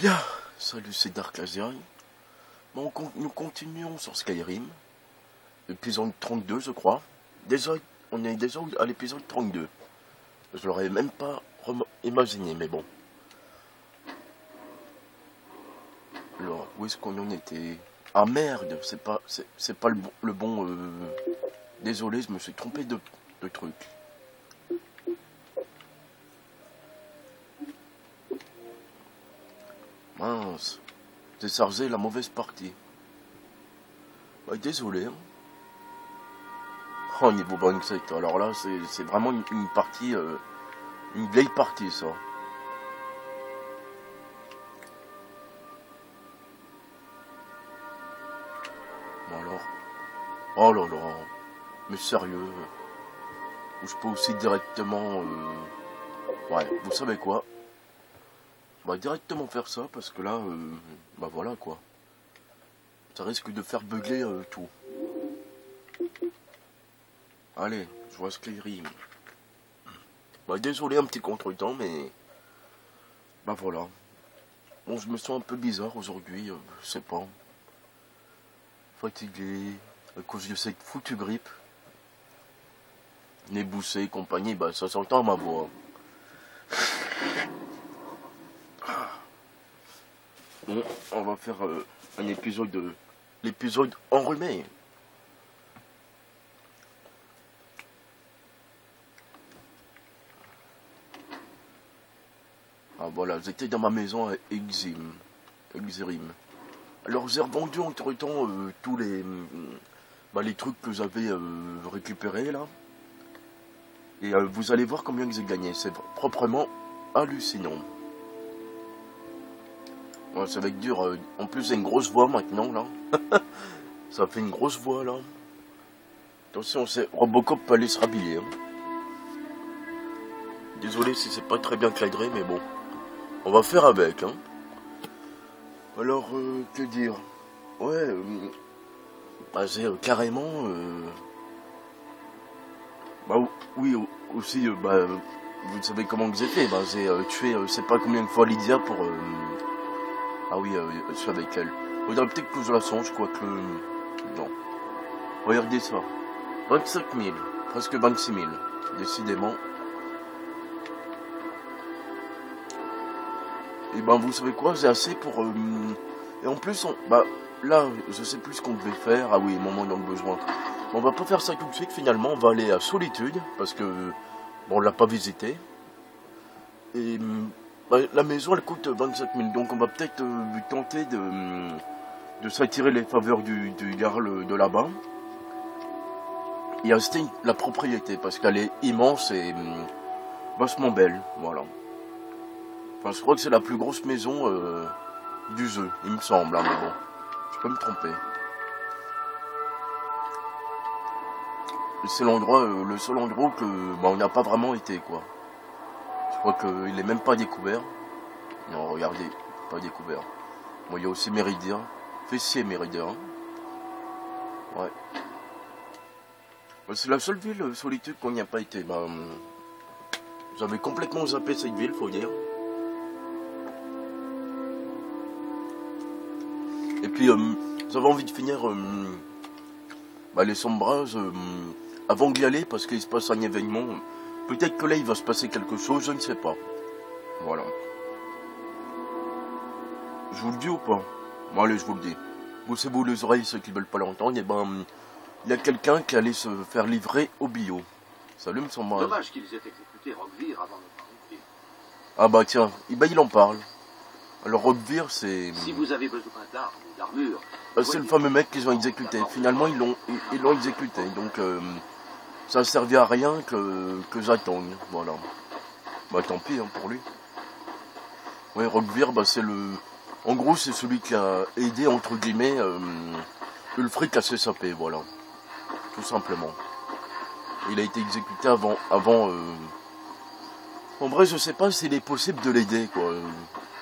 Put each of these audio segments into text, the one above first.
Bien, salut, c'est Dark Laser. Bon, nous continuons sur Skyrim. Épisode 32, je crois. Déjà, on est déjà à l'épisode 32. Je l'aurais même pas imaginé, mais bon. Alors, où est-ce qu'on en était? Ah merde, c'est pas le bon... Désolé, je me suis trompé de truc. Mince, j'ai chargé la mauvaise partie. Ouais, désolé. Hein. Oh, niveau Brexit, alors là, c'est vraiment une partie, une vieille partie, ça. Bon alors, oh là là, mais sérieux, je peux aussi directement, ouais, vous savez quoi? On va directement faire ça, parce que là, bah voilà quoi. Ça risque de faire bugger tout. Allez, je vois Skyrim. Bah désolé, un petit contretemps, mais... Bah voilà. Bon, je me sens un peu bizarre aujourd'hui, je sais pas. Fatigué, à cause de cette foutue grippe. Nez boussé et compagnie, bah ça s'entend à ma voix. Bon, on va faire un épisode de... L'épisode enrhumé. Ah voilà, j'étais dans ma maison à Exim. Alors j'ai revendu entre temps tous les trucs que j'avais récupérés là. Et vous allez voir combien j'ai gagné. C'est proprement hallucinant. Ouais, ça va être dur. En plus j'ai une grosse voix maintenant là. Ça fait une grosse voix là. Attention, c'est Robocop peut aller se rhabiller. Hein. Désolé si c'est pas très bien cadré, mais bon. On va faire avec, hein. Alors, que dire? Ouais, bah, j'ai carrément... bah oui, aussi, bah, vous savez comment j'ai fait. Bah, j'ai tué, je sais pas combien de fois Lydia pour... Ah oui, je suis avec elle. Faudrait peut-être que je la songe, quoique... non. Regardez ça. 25 000, presque 26 000, décidément. Et ben vous savez quoi, j'ai assez pour... Et en plus, bah là, je sais plus ce qu'on devait faire. Ah oui, moment dans le besoin. On va pas faire ça tout de suite, finalement. On va aller à Solitude, parce que... Bon, on l'a pas visité. Et... bah, la maison, elle coûte 25 000. Donc on va peut-être tenter de s'attirer les faveurs du Jarl de là-bas. Et acheter la propriété, parce qu'elle est immense et... vachement belle, voilà. Enfin, je crois que c'est la plus grosse maison du jeu, il me semble, hein, mais bon, je peux me tromper. C'est l'endroit, le seul endroit que bah, on n'a pas vraiment été, quoi. Je crois qu'il est même pas découvert. Non, regardez, pas découvert. Bon, il y a aussi Méridien, Fessier Méridien. Ouais. C'est la seule ville Solitude qu'on n'y a pas été. Bah, j'avais complètement zappé cette ville, faut dire. Et puis, j'avais envie de finir bah, les sombrages avant d'y aller, parce qu'il se passe un événement. Peut-être que là, il va se passer quelque chose, je ne sais pas. Voilà. Je vous le dis ou pas? Bon, allez, je vous le dis. Boussez-vous les oreilles, ceux qui ne veulent pas l'entendre. Et ben, il y a quelqu'un qui allait se faire livrer au bio. Ça allume son bras. Dommage qu'ils aient exécuté Rockvir avant notre arrivée. Ah bah tiens, il en parle. Alors Rockvir, c'est... Si vous avez besoin d'armes ou d'armure... c'est le fameux mec qu'ils ont exécuté. Finalement, ils l'ont exécuté. Donc, ça ne servait à rien que j'attende. Voilà. Bah tant pis hein, pour lui. Ouais, Rockvir, bah c'est le... En gros, c'est celui qui a aidé, entre guillemets, Ulfric à s'échapper, voilà. Tout simplement. Il a été exécuté avant... En vrai, je sais pas s'il est possible de l'aider, quoi.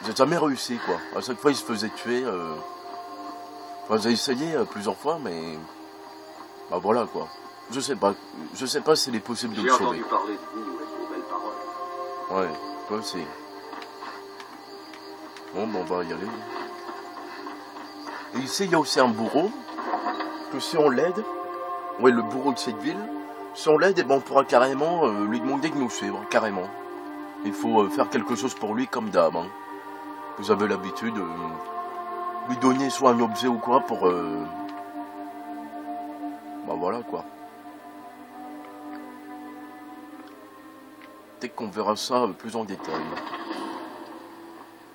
J'ai jamais réussi, quoi. À chaque fois, il se faisait tuer. Enfin, j'ai essayé plusieurs fois, mais... Bah voilà, quoi. Je sais pas s'il est possible de le sauver. J'ai entendu parler de vous et de vos belles paroles. Ouais, toi aussi. Bon, on va y aller. Et ici, il y a aussi un bourreau, que si on l'aide, ouais, le bourreau de cette ville, si on l'aide, eh ben, on pourra carrément lui demander de nous suivre, carrément. Il faut faire quelque chose pour lui comme d'hab. Hein. Vous avez l'habitude de lui donner soit un objet ou quoi pour... Bah voilà quoi. Peut-être qu'on verra ça plus en détail.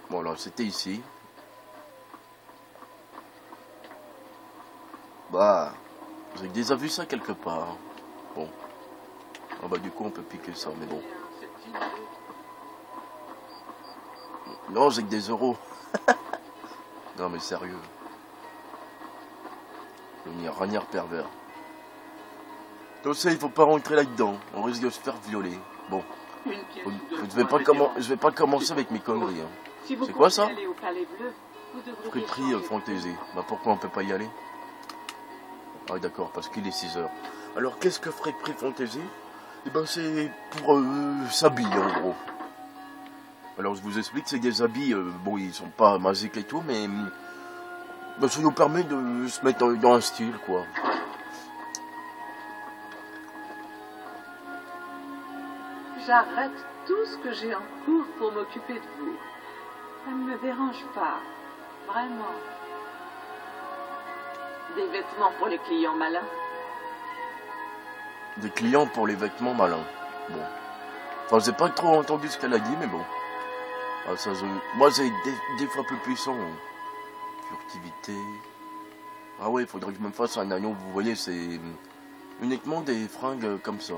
Voilà, c'était ici. Bah, j'ai déjà vu ça quelque part. Bon. Ah bah du coup on peut piquer ça, mais bon. Non, j'ai que des euros. Non mais sérieux. Devenir ranière pervers. Donc ça, il faut pas rentrer là-dedans. On risque de se faire violer. Bon. Je vais pas commencer avec mes conneries. Hein. C'est quoi ça? Friperie fantaisie. Bah pourquoi on peut pas y aller? Ah d'accord, parce qu'il est 6 heures. Alors qu'est-ce que friperie fantaisie? Eh ben c'est pour s'habiller en gros. Alors je vous explique, c'est des habits, bon ils sont pas magiques et tout, mais ben, ça nous permet de se mettre dans un style quoi. J'arrête tout ce que j'ai en cours pour m'occuper de vous. Ça ne me dérange pas, vraiment. Des vêtements pour les clients malins. Des clients pour les vêtements malins. Bon. Enfin, j'ai pas trop entendu ce qu'elle a dit, mais bon. Ah, ça, moi, j'ai des fois plus puissant. Furtivité. Ah ouais, il faudrait que je me fasse un agneau. Vous voyez, c'est uniquement des fringues comme ça.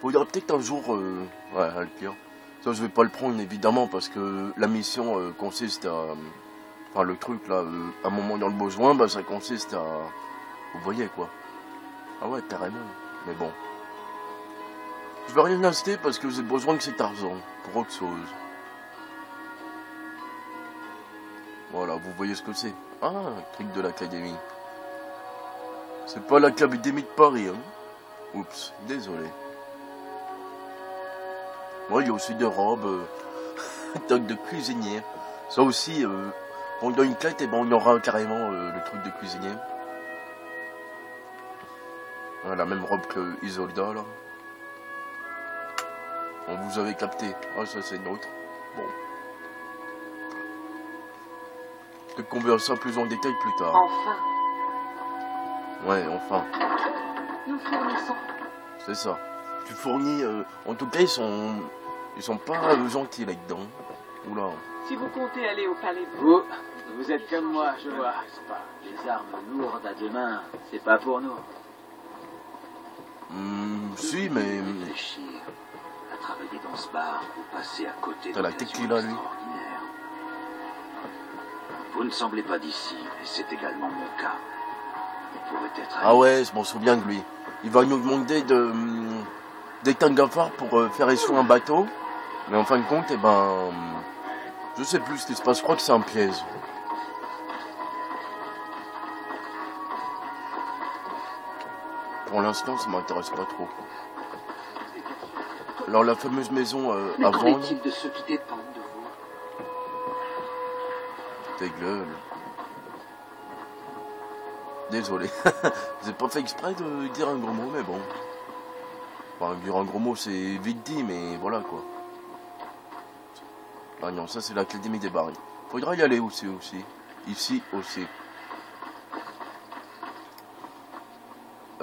Faudrait peut-être un jour... ouais, le pire. Ça, je vais pas le prendre, évidemment, parce que la mission consiste à... Enfin, le truc, là, à un moment dans le besoin, bah, ça consiste à... Vous voyez, quoi. Ah ouais, carrément. Mais bon. Je vais rien acheter parce que j'ai besoin de cet argent pour autre chose. Voilà, vous voyez ce que c'est. Ah, truc de l'académie. C'est pas l'académie de Paris, hein. Oups, désolé. Ouais, il y a aussi des robes, toc de cuisinière. Ça aussi, pendant une quête, eh ben, on aura carrément le truc de cuisinier. Ah, la même robe que Isolda, là. On vous avait capté. Ah, ça c'est nôtre. Bon. Peut-être qu'on verra ça plus en détail plus tard. Enfin. Ouais, enfin. Nous fournissons. C'est ça. Tu fournis... en tout cas, ils sont pas gentils là-dedans. Oula. Si vous comptez aller au palais bleu... Vous êtes comme moi, je vois. Les armes lourdes à deux mains, c'est pas pour nous. Si, mais... Réfléchir à travailler dans ce bar ou passer à côté T'as la tête qu'il a, lui. extraordinaire. Vous ne semblez pas d'ici, et c'est également mon cas. Il pourrait être... Ah ouais, je m'en souviens de lui. Il va nous demander d'éteindre un phare pour faire échouer un bateau. Mais en fin de compte, eh ben... je sais plus ce qui se passe, je crois que c'est un piège. Pour l'instant, ça m'intéresse pas trop. Alors la fameuse maison Mais à qu'en vendre... est-il de ceux qui dépendent de vous? Tes gueules. Désolé. J'ai pas fait exprès de dire un gros mot, mais bon. Enfin, dire un gros mot, c'est vite dit, mais voilà quoi. Ah non, ça c'est l'académie des barils. Faudra y aller aussi. Ici aussi.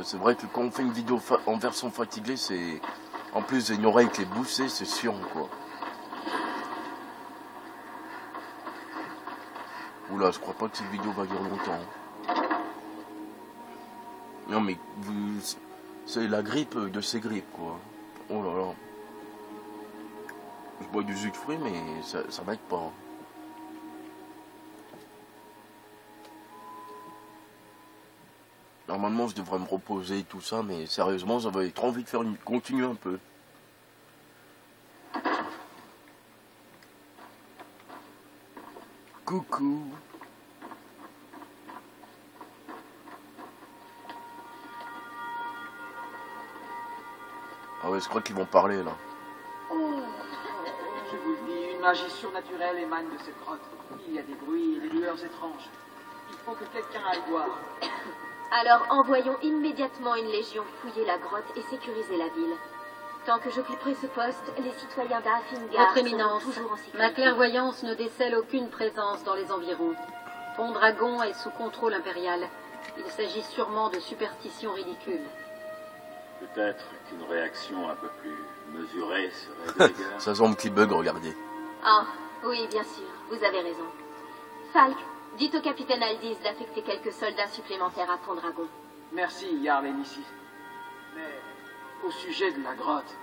C'est vrai que quand on fait une vidéo en version fatiguée, c'est... En plus, j'ai une oreille qui est boussée, c'est chiant quoi. Oula, je crois pas que cette vidéo va durer longtemps. Non mais, c'est la grippe de ces grippes quoi. Oh là là. Je bois du jus de fruits, mais ça m'aide pas. Normalement, je devrais me reposer et tout ça, mais sérieusement, j'avais trop envie de faire continuer un peu. Coucou. Ah ouais, je crois qu'ils vont parler là. Oh, je vous dis Une magie surnaturelle émane de cette grotte. Il y a des bruits et des lueurs étranges. Il faut que quelqu'un aille voir. Alors envoyons immédiatement une légion fouiller la grotte et sécuriser la ville. Tant que j'occuperai ce poste, les citoyens d'Afingar Votre Éminence, seront toujours en sécurité. ma clairvoyance ne décèle aucune présence dans les environs. Pendragon est sous contrôle impérial. Il s'agit sûrement de superstitions ridicules. Peut-être qu'une réaction un peu plus mesurée serait de rigueur. Ça semble qu'il bug, regardez. Ah, oui, bien sûr, vous avez raison. Falk, dites au capitaine Aldis d'affecter quelques soldats supplémentaires à Pendragon. Merci, Jarl Enissi. Mais au sujet de la grotte,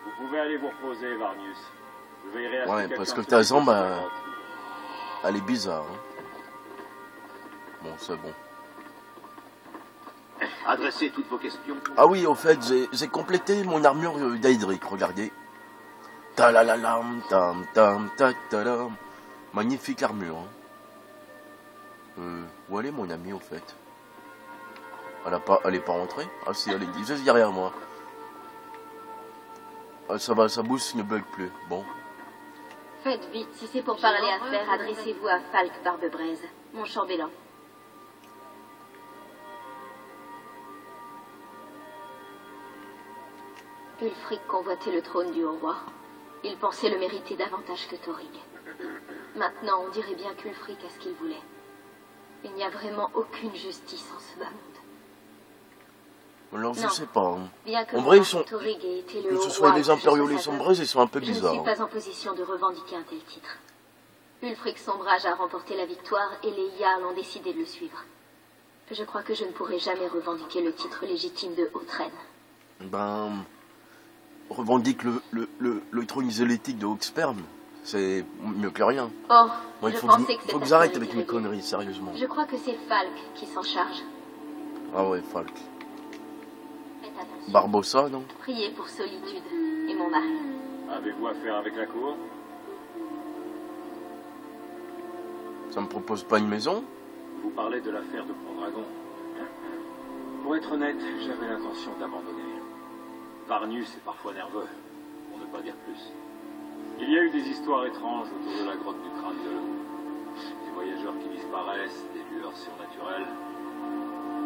Vous pouvez aller vous reposer, Varnius. Je veillerai à ce que Ouais, quelqu'un parce que se ta occupe jambe, de la grotte. elle est bizarre. Hein. Bon, c'est bon. Adressez toutes vos questions. Ah oui, au fait, j'ai complété mon armure d'Aedric, regardez. Talalalam, tam tam ta ta lam. Magnifique armure. Hein. Où elle est mon amie au fait? Elle est pas rentrée? Ah si, elle est juste derrière moi. Ah, ça va, sa bouche ne bug plus. Bon. Faites vite, si c'est pour parler à faire, adressez-vous à Falk Barbebraise, mon chambellan. Ulfric convoitait le trône du haut roi. Il pensait le mériter davantage que Thorig. Maintenant, on dirait bien qu'Ulfric a ce qu'il voulait. Il n'y a vraiment aucune justice en ce bas monde. Alors, je Non. sais pas. Hein. Bien que En mon vrai, ils oncle sont... Thorig ait été le Que haut ce soit roi les et que je impériaux ou sois les sa femme, sombreuses, ils sont un peu je ne bizarres. suis Hein. pas en position de revendiquer un tel titre. Ulfric Sombrage a remporté la victoire et les Jarls ont décidé de le suivre. Je crois que je ne pourrai jamais revendiquer le titre légitime de Haute-Reine. Ben... Revendique le trône isolétique de Hawksperm. C'est mieux que rien. Oh, Moi, il je faut pensais que que que c'était j'arrête un avec mes irrégulier. conneries, sérieusement. Je crois que c'est Falk qui s'en charge. Ah ouais, Falk. Faites attention. Barbossa, non? Priez pour Solitude et mon mari. Avez-vous affaire avec la cour? Ça me propose pas une maison? Vous parlez de l'affaire de Pendragon. Pour être honnête, j'avais l'intention d'abandonner. Varnius est parfois nerveux, pour ne pas dire plus. Il y a eu des histoires étranges autour de la grotte du crâne de loup. Des voyageurs qui disparaissent, des lueurs surnaturelles.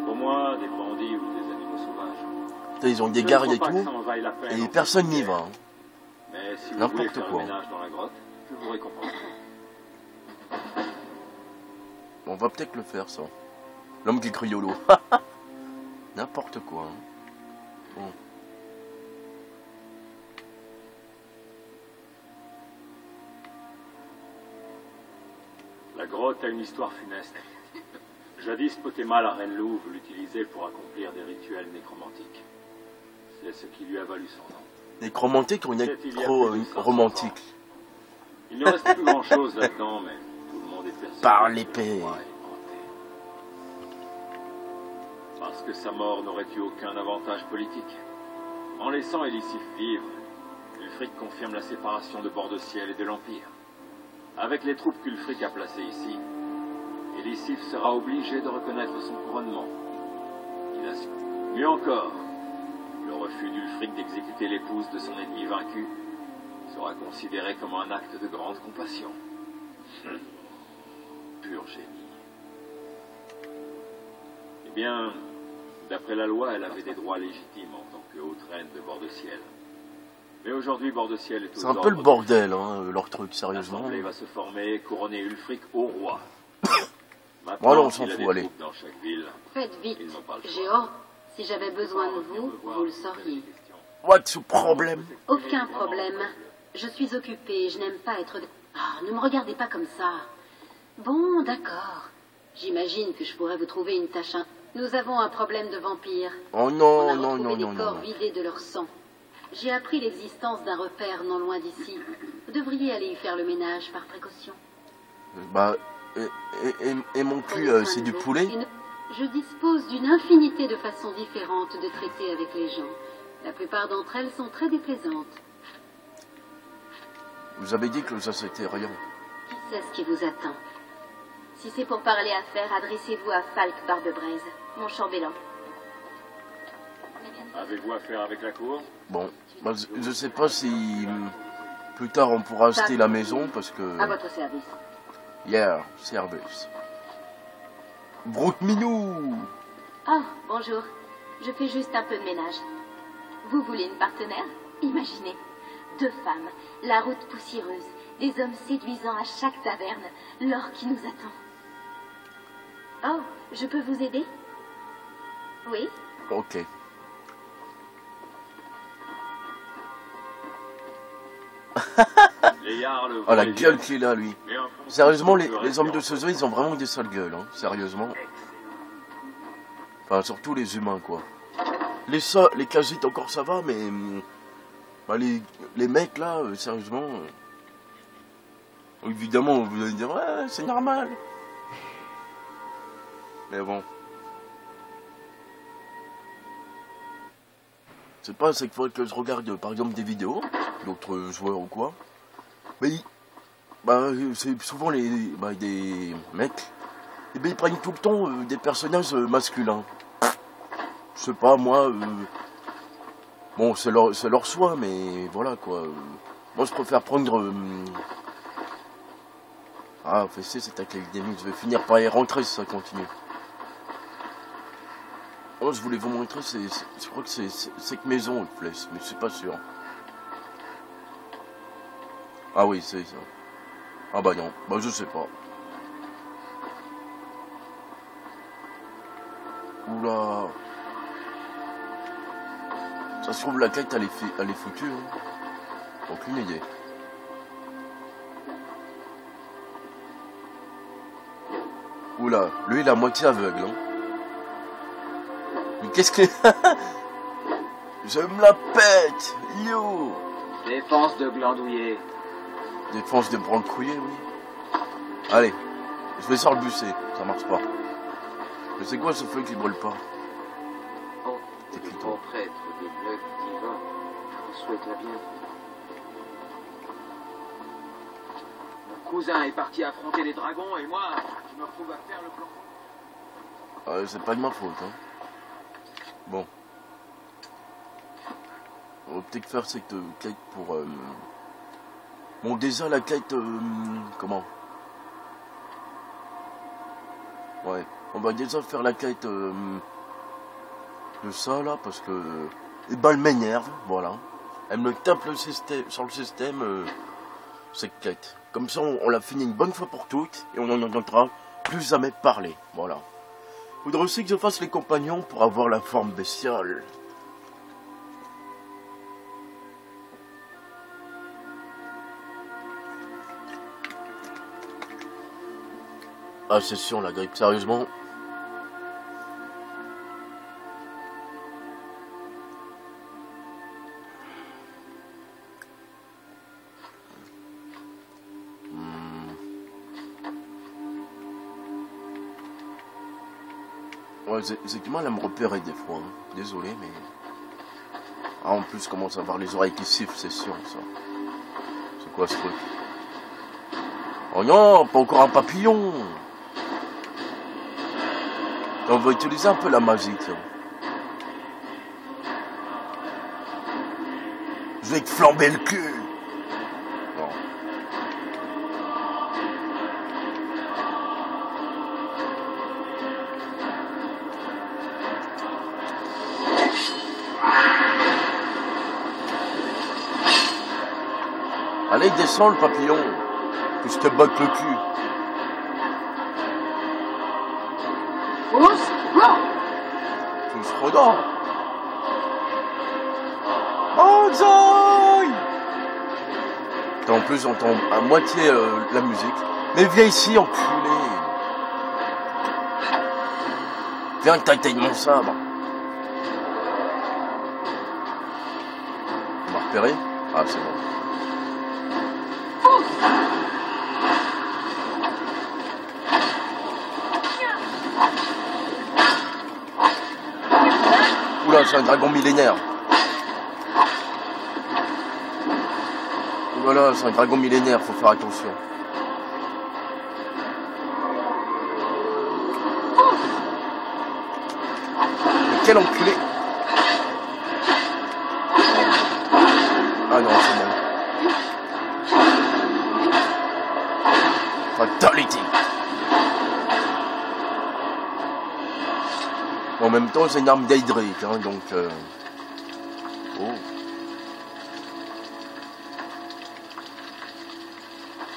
Pour moi, des bandits ou des animaux sauvages. Putain, ils ont des Je ne gardes crois et pas que tout, ça en vaille la peine et en personne n'y solitaire. va. Hein. Mais si vous N'importe voulez faire quoi. le ménage dans la grotte, je vous récompense. On va peut-être le faire, ça. L'homme qui crie YOLO. N'importe quoi. Hein. Bon. La grotte a une histoire funeste. Jadis, Potema, la reine louve, l'utilisait pour accomplir des rituels nécromantiques. C'est ce qui lui a valu son nom. Nécromantique, on est trop romantique. Il ne reste plus grand-chose là-dedans, mais tout le monde est persuadé. Par l'épée. Parce que sa mort n'aurait eu aucun avantage politique. En laissant Elisif vivre, Ulfric confirme la séparation de Bord-de-Ciel et de l'Empire. Avec les troupes qu'Ulfric a placées ici, Elisif sera obligé de reconnaître son couronnement. Mieux encore, le refus d'Ulfric d'exécuter l'épouse de son ennemi vaincu sera considéré comme un acte de grande compassion. Pur génie. Eh bien, d'après la loi, elle avait des droits légitimes en tant que haute reine de Bord-de-Ciel. Mais aujourd'hui, Bord-de-Ciel est aux C'est un peu le ordres bordel, hein, leur truc, sérieusement. L'Assemblée va se former et couronner Ulfric au roi. Voilà, on s'en qu'il a fout, des allez. troupes dans chaque ville, Faites vite. ils n'ont pas le choix. Géo, si j'avais besoin de vous, vous le sauriez. What's the problem? Aucun problème. Je suis occupée, je n'aime pas être... Ah, ne me regardez pas comme ça. Bon, d'accord. J'imagine que je pourrais vous trouver une tâche... Nous avons un problème de vampires. Oh On non, a non, retrouvé non, des non, corps non. vidés de leur sang. J'ai appris l'existence d'un repère non loin d'ici. Vous devriez aller y faire le ménage par précaution. Bah, et mon cul, Prenez soin c'est de du vous. poulet? Je dispose d'une infinité de façons différentes de traiter avec les gens. La plupart d'entre elles sont très déplaisantes. Vous avez dit que ça c'était rien. Qui sait ce qui vous attend? Si c'est pour parler à faire, adressez-vous à Falk Barbebraise, mon chambellan. Avez-vous affaire avec la cour? Bon, bah, je sais pas si Plus tard, on pourra acheter la maison parce que... À votre service. Yeah, service. Broute Minou. Oh, bonjour. Je fais juste un peu de ménage. Vous voulez une partenaire? Imaginez. 2 femmes, la route poussiéreuse, des hommes séduisants à chaque taverne, l'or qui nous attend. Oh, je peux vous aider? Oui? Ok. Les Jarls Oh la voient gueule les qu'il a lui. mais en France, Sérieusement, on peut les hommes de rester ce jeu, ils ont vraiment des sales gueules, hein. Sérieusement. Enfin, surtout les humains, quoi. Les casites, encore ça va, mais... bah, les mecs, là, sérieusement... évidemment, vous allez dire, ouais, c'est normal. Mais bon. C'est pas à chaque fois que je regarde, par exemple, des vidéos, d'autres joueurs ou quoi. Mais bah, c'est souvent des mecs. Et ben, ils prennent tout le temps des personnages masculins. Je sais pas, moi... bon, c'est leur choix, mais voilà, quoi. Moi, je préfère prendre... Ah, fessé, c'est avec les démis. Je vais finir par y rentrer si ça continue. Oh, je voulais vous montrer, je crois que c'est cette maison, une flèche, mais je suis pas sûr. Ah oui, c'est ça. Ah bah non, bah je sais pas. Oula. Ça se trouve, la quête, elle est foutue. Hein. Aucune idée. Oula, lui, il est à moitié aveugle. Hein. Mais qu'est-ce que... Je me la pète. Yo. Défense de glandouiller. Défense de brancouiller, oui. Allez, je vais sur le busser. Ça marche pas. Mais c'est quoi ce feu qui brûle pas? Oh, C'est le plutôt... grand prêtre des bleus divins vous souhaite la bienvenue. Mon cousin est parti affronter les dragons et moi, je me retrouve à faire le plan. c'est pas de ma faute, hein. Bon. On va peut-être faire cette quête pour... Bon, déjà, la quête... comment? Ouais. On va déjà faire la quête de ça, là, parce que... Et ben, elle m'énerve, voilà. Elle me tape sur le système, cette quête. Comme ça, on l'a fini une bonne fois pour toutes, et on n'en entendra plus jamais parler, voilà. Faudrait aussi que je fasse les compagnons pour avoir la forme bestiale. Ah, c'est sûr, la grippe, sérieusement. Ouais, j'ai du mal à me repérer des fois. Hein. Désolé, mais... Ah, en plus, je commence à avoir les oreilles qui sifflent, c'est sûr, ça. C'est quoi ce truc? Oh non, pas encore un papillon! On va utiliser un peu la magie, tiens. Je vais te flamber le cul! Non. Allez, descends le papillon, que je te botte le cul. Tous redans. Banzai! En plus, j'entends à moitié la musique. Mais viens ici, enculé. Viens tâter de mon sabre. On m'a repéré? Ah, c'est bon. Oula, c'est un dragon millénaire. Voilà, c'est un dragon millénaire, faut faire attention. Mais quel enculé! Ah non, c'est bon. En même temps, c'est une arme d'Eldrick, hein, donc... Oh.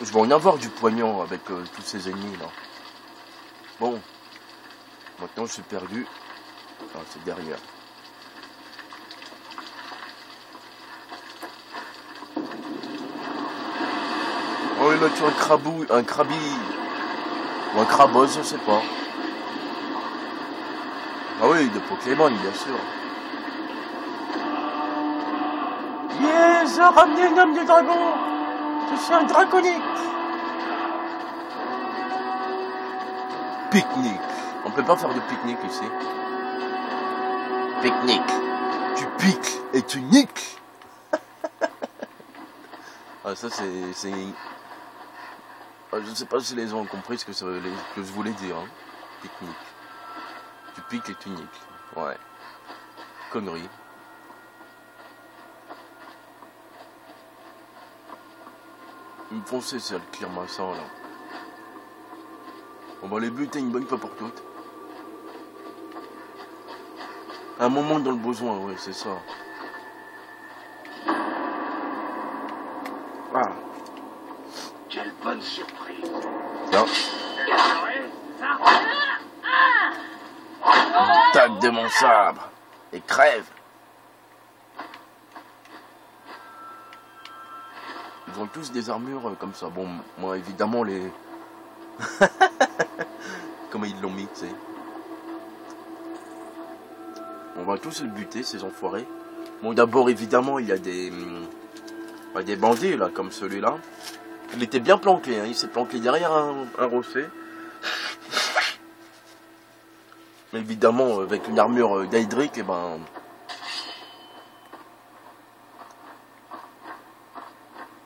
Je vais en avoir du poignant avec tous ces ennemis, là. Bon. Maintenant, je suis perdu. Ah, c'est derrière. Oh, il a tué un krabi. Ou un kraboz, je sais pas. Ah oui, de Pokémon, bien sûr. Yes, j'ai ramené un homme de dragon. Je suis un draconique. Pique-nique. On peut pas faire de pique-nique ici. Pique-nique. Tu piques et tu niques. Ah, ça c'est... Ah, je sais pas si les gens ont compris ce que je voulais dire. Hein. Pique-nique. Tu piques et tu niques. Ouais. Connerie. Ils me font cesser le Kirmasan là. On va les buter une bonne fois pour toutes. Un moment dans le besoin, ouais, c'est ça. Ah. Quelle bonne surprise. Tiens. Tac de mon sabre. Et crève. Ils ont tous des armures comme ça. Bon, moi évidemment les... Comment ils l'ont mis, tu sais. On va tous le buter, ces enfoirés. Bon, d'abord, évidemment, il y a des bandits, là, comme celui-là. Il était bien planqué, hein. Il s'est planqué derrière un rocher. Mais évidemment, avec une armure d'Eldrick, eh ben...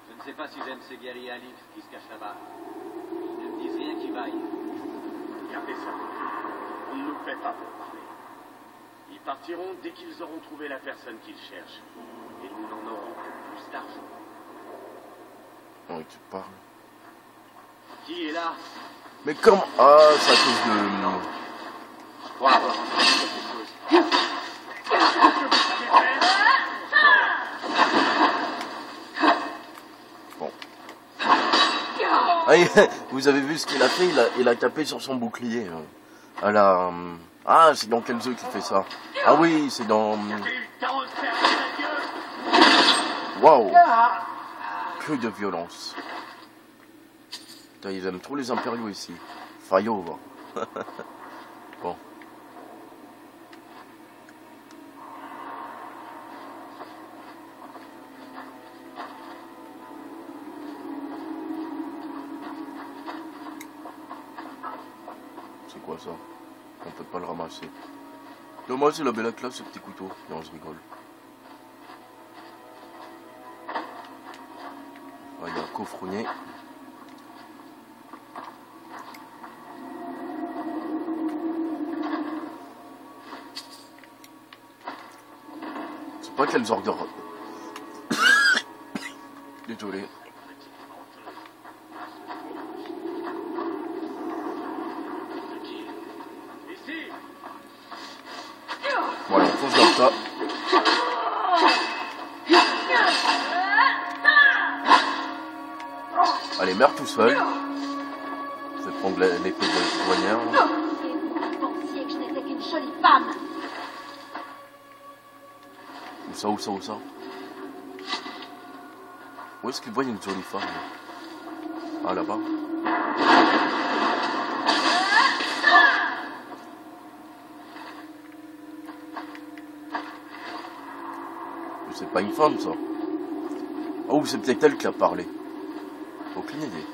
Je ne sais pas si j'aime ces guerriers à l'île qui se cachent là-bas. Ils ne me disent rien qui vaille. Gardez ça. On ne nous fait pas pour parler. Ils partiront dès qu'ils auront trouvé la personne qu'ils cherchent. Et nous n'en aurons que plus d'argent. Oh, tu parles. Qui est là? Mais comment... Ah, c'est à cause de... Je crois avoir entendu quelque chose. Bon. Ah, vous avez vu ce qu'il a fait, il a tapé sur son bouclier. À la... Ah, c'est dans quel jeu qu'il fait ça? Ah oui, c'est dans... Waouh! Que de violence. Putain, ils aiment trop les impériaux ici. Fayot, va. Bon. C'est quoi ça? On peut pas le ramasser. Dommage, il avait la classe ce petit couteau. Non, je rigole. Ah, il y a un coffronnet. C'est pas quels ordres. Désolé. Voilà, on fonce dans le tas. Allez, meurs tout seul. Je vais prendre l'épée de poignard. Vous pensiez que je n'étais qu'une jolie femme. Où ça, où ça, où ça? Où est-ce qu'il voit une jolie femme? Ah, là-bas. C'est pas une femme, ça. Oh, c'est peut-être elle qui a parlé. Aucune idée.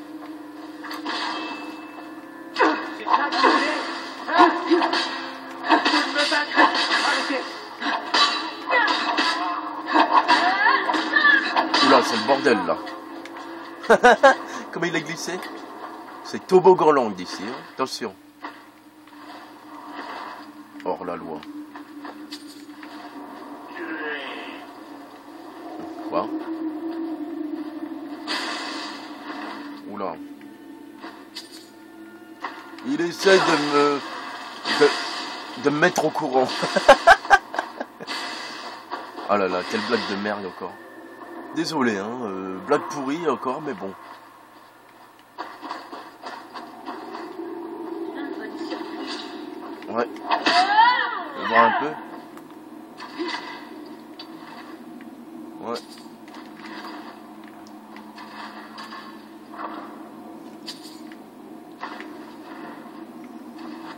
Oula, c'est le bordel, là. Comment il est glissé? C'est Tobogganland ici, hein. Attention. Hors la loi. Quoi? Oula. Il essaie de me mettre au courant. Ah là là, quelle blague de merde encore. Désolé, hein, blague pourrie encore, mais bon. Ouais. On va voir un peu. Ouais.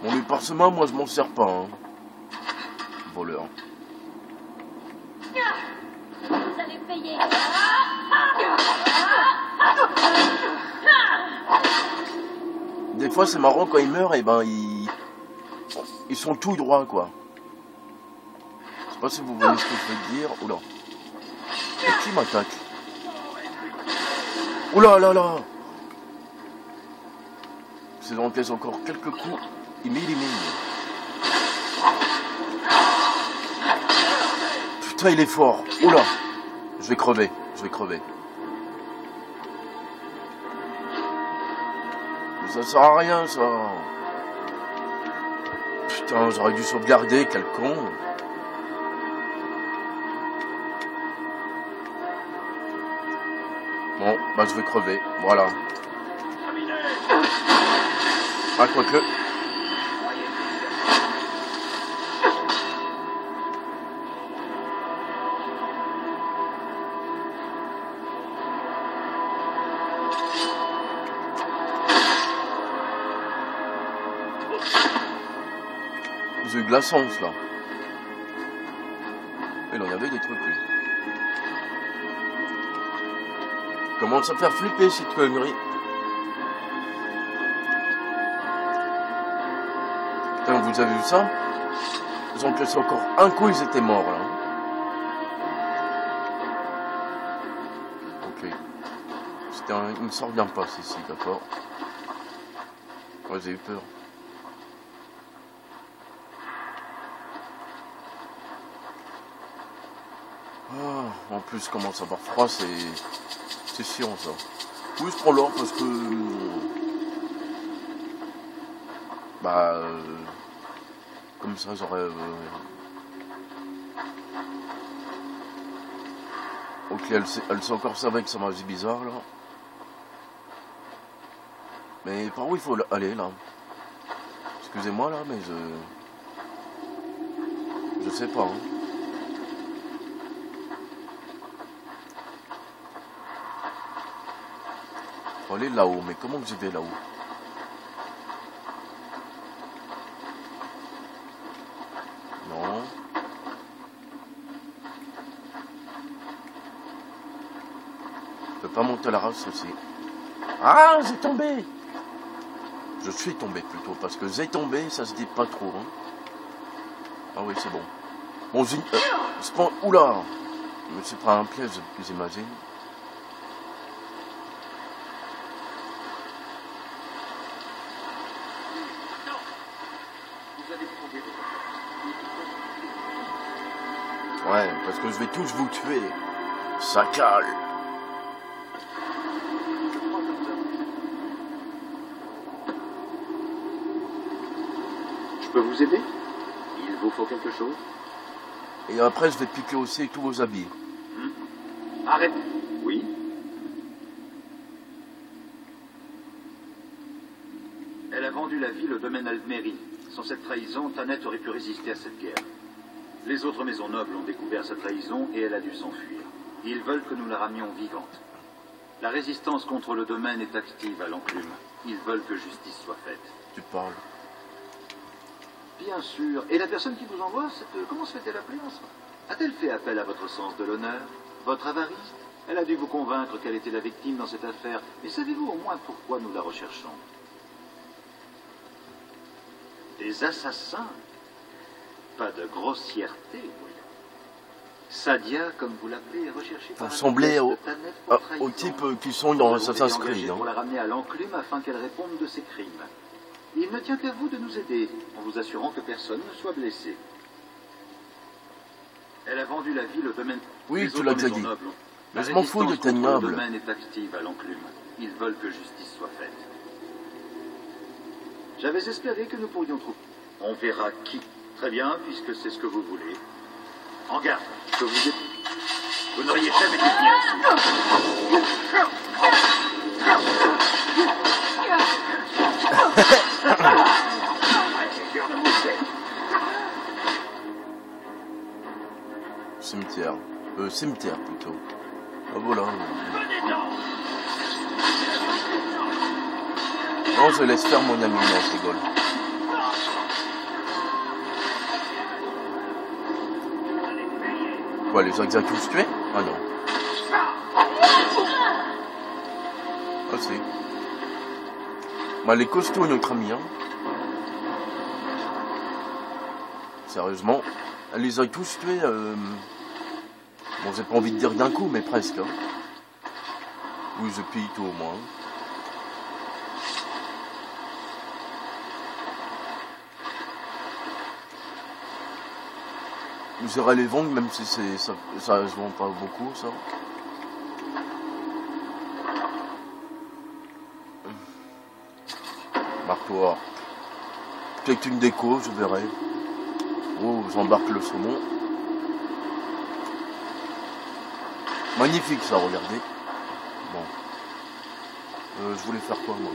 Bon, les parsements, moi je m'en sers pas, hein. Voleur. Vous allez payer. Des fois c'est marrant quand ils meurent, et ben ils sont tout droits quoi. Je sais pas si vous voyez ce que je veux dire. Oula. Et qui m'attaque? Oula là là. C'est encaisse encore quelques coups. Il m'élimine. Putain il est fort. Oula. Je vais crever. Je vais crever. Mais ça sert à rien ça. Putain, j'aurais dû sauvegarder, quel con. Bon, bah je vais crever, voilà. Ah, quoique. J'ai eu de la chance là. Il en avait des trucs lui. Commence à faire flipper cette connerie. Putain, vous avez vu ça? Ils ont cassé encore un coup, ils étaient morts là. Ok. C'était une sorte d'impasse ici, d'accord. Ouais, j'ai eu peur. En plus, commence à avoir froid, c'est chiant ça. Oui, je prends l'or parce que bah comme ça j'aurais ok, elle s'est encore servée avec sa magie bizarre là. Mais par où il faut aller là? Excusez-moi là, mais je sais pas. Hein. Faut aller là-haut, mais comment que j'y vais là-haut? Non. Je peux pas monter à la race aussi. Ah, j'ai tombé! Je suis tombé plutôt, parce que j'ai tombé, ça se dit pas trop. Hein. Ah oui, c'est bon. Bon, j'ai... oula! Je me suis pris un piège, j'imagine. Ouais, parce que je vais tous vous tuer. Ça cale. Je peux vous aider? Il vous faut quelque chose? Et après, je vais piquer aussi tous vos habits. Arrête. Oui? Elle a vendu la ville au domaine Aldmeri. Sans cette trahison, Taneth aurait pu résister à cette guerre. Les autres maisons nobles ont découvert sa trahison et elle a dû s'enfuir. Ils veulent que nous la ramenions vivante. La résistance contre le domaine est active à l'enclume. Ils veulent que justice soit faite. Tu parles. Bien sûr. Et la personne qui vous envoie, comment se fait-elle appeler en soi? A-t-elle fait appel à votre sens de l'honneur? Votre avarice? Elle a dû vous convaincre qu'elle était la victime dans cette affaire. Mais savez-vous au moins pourquoi nous la recherchons? Des assassins? Pas de grossièreté, voyons. Sadia, comme vous l'appelez, est recherchée par ressembler aux types qui sont dans Assassin's Creed. Pour la ramener à l'enclume afin qu'elle réponde de ses crimes. Il ne tient qu'à vous de nous aider, en vous assurant que personne ne soit blessé. Elle a vendu la ville au domaine... Oui, tu l'as déjà dit. Mais je m'en fous de tes nobles. Le domaine est active à l'enclume. Ils veulent que justice soit faite. J'avais espéré que nous pourrions trouver. On verra qui Très bien, puisque c'est ce que vous voulez. En garde, que vous n'auriez jamais dû venir Cimetière. Cimetière plutôt. Ah voilà. Non, je laisse faire mon ami, non, je rigole. Quoi, les gens qu'ils ont tous tués? Ah non. Ah si. Bah les costauds, notre ami, hein. Sérieusement, elle les a tous tués, bon, j'ai pas envie de dire d'un coup, mais presque, hein. Oui, je pille tout au moins. J'irai les vendre, même si ça se vend pas beaucoup, ça. Marteau. Peut-être une déco, je verrai. Oh, j'embarque le saumon. Magnifique ça, regardez. Bon. Je voulais faire quoi, moi?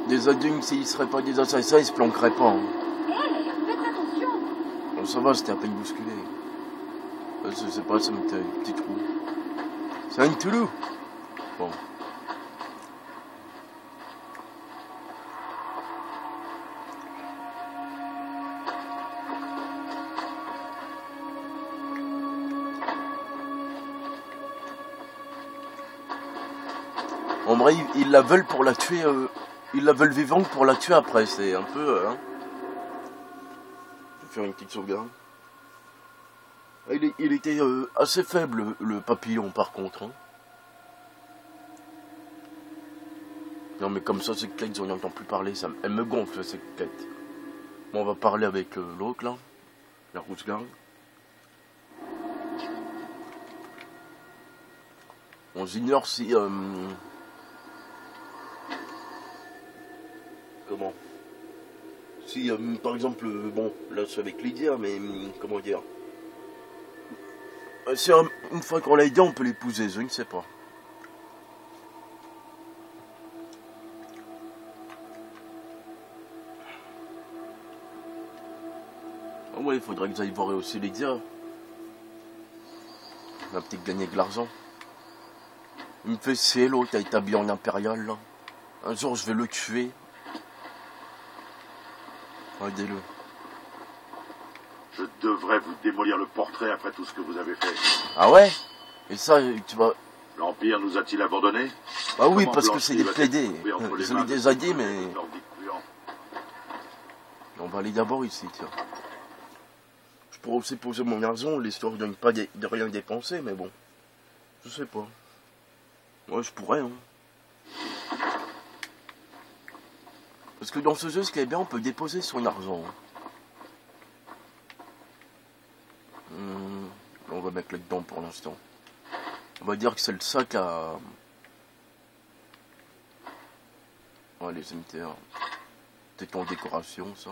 Des adultes, s'ils seraient pas des assassins, ils se planqueraient pas. Hein. Hé, faites attention! Bon, ça va, c'était à peine bousculé. C'est pas, ça me fait un petit trou. C'est un Toulouse. Bon. En vrai, ils la veulent pour la tuer, ils la veulent vivante pour la tuer après, c'est un peu, hein. Je vais faire une petite sauvegarde. Il était assez faible, le papillon, par contre, hein. Non, mais comme ça, cette quête, j'en entends plus parler, elle me gonfle, cette quête. Bon, on va parler avec l'autre, là, la rouge-garde. On ignore si... Comment? Si, par exemple, bon, là c'est avec Lydia, mais comment dire? Si une fois qu'on l'a aidé, on peut l'épouser, je ne sais pas. Ah ouais, il faudrait que j'aille voir aussi Lydia. On va peut-être gagner de l'argent. Il me fait c'est l'autre qui a été habillé en impérial, là. Un jour, je vais le tuer. Aidez-le. Je devrais vous démolir le portrait après tout ce que vous avez fait. Ah ouais? Et ça, tu vas... L'Empire nous a-t-il abandonnés? Ah oui, parce que c'est des plaidés. Je l'ai déjà dit, mais... On va aller d'abord ici, tiens. Je pourrais aussi poser mon argent, l'histoire de ne pas de rien dépenser, mais bon. Je sais pas. Moi, je pourrais, hein. Parce que dans ce jeu, ce qui est bien, on peut déposer son argent. On va mettre là-dedans pour l'instant. On va dire que c'est le sac à... Ouais, les cimetières. Peut-être en décoration, ça.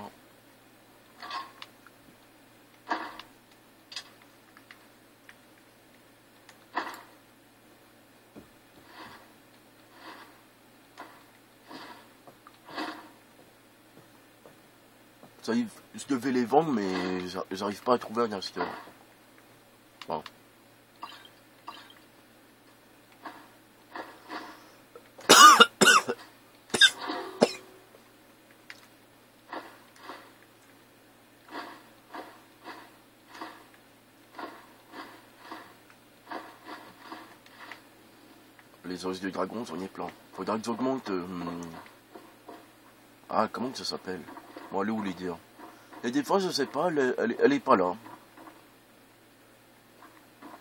Ça, je devais les vendre, mais j'arrive pas à trouver un acheteur. Bon. Les os de dragon, j'en ai plein. Faudra que j'augmente... Ah, comment ça s'appelle? Bon, elle est où les dire? Et des fois, je sais pas, elle est pas là.